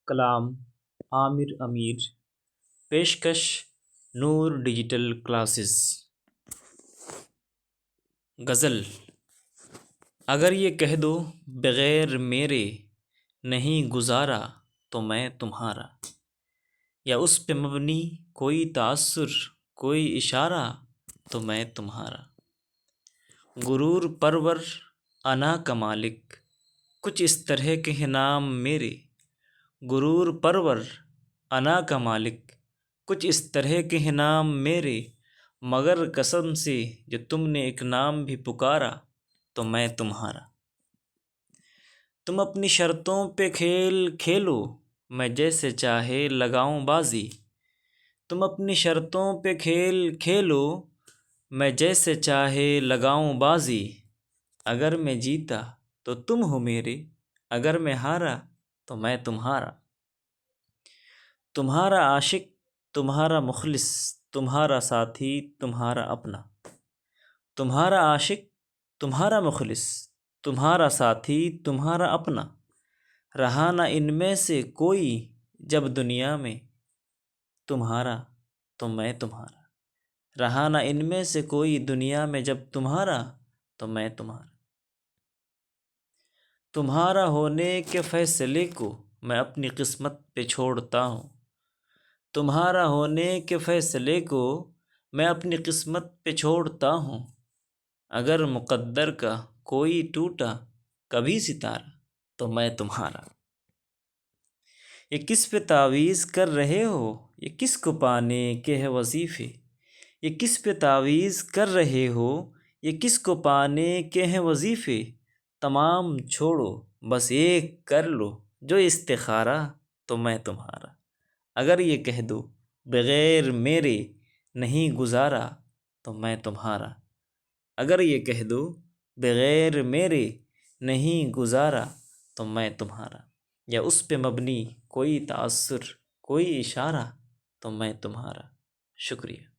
کلام عامر امیر، پیشکش نور digital classes. غزل: اگر یہ کہہ دو بغیر میرے نہیں گزارا تو میں تمہارا، یا اس پہ مبنی کوئی تأثر کوئی اشارہ تو میں تمہارا۔ غرور پرور انا کا مالک، کچھ اس طرح کے ہیں نام میرے۔ غرور پرور انا کا مالک، کچھ اس طرح کے ہیں نام میرے، مگر قسم سے جو تم نے ایک نام بھی پکارا تو میں تمہارا۔ تم اپنی شرطوں پہ کھیل کھیلو، میں جیسے چاہے لگاؤں بازی۔ تم اپنی شرطوں پہ کھیل کھیلو، میں جیسے چاہے لگاؤں بازی۔ اگر میں جیتا تو تم ہو میرے، اگر میں ہارا تو میں تمہارا۔ تمہارا عاشق تمہارا مخلص، تمہارا ساتھی تمہارا اپنا۔ تمہارا عاشق تمہارا مخلص، تمہارا ساتھی تمہارا اپنا۔ رہا نہ ان میں سے کوئی جب دنیا میں تمہارا تو میں تمہارا۔ رہا نہ ان میں سے کوئی دنیا میں جب تمہارا تو میں تمہارا۔ تمہارا ہونے کے فیصلے کو میں اپنی قسمت پہ چھوڑتا ہوں۔ تمہارا ہونے کے فیصلے کو میں اپنی قسمت پہ چھوڑتا ہوں۔ اگر مقدر کا کوئی ٹوٹا کبھی ستارہ تو میں تمہارا۔ یہ کس پہ تعویذ کر رہے ہو، یہ کس کو پانے کے ہے وظیفے۔ یہ کس پہ تعویذ کر رہے ہو، یہ کس کو پانے کے ہیں وظیفے۔ تمام چھوڑو بس ایک کر لو جو استخارہ تو میں تمہارا۔ اگر یہ کہہ دو بغیر میرے نہیں گزارا تو میں تمہارا۔ اگر یہ کہہ دو بغیر میرے نہیں گزارا تو میں تمہارا، یا اس پہ مبنی کوئی تأثر کوئی اشارہ تو میں تمہارا۔ شکریہ۔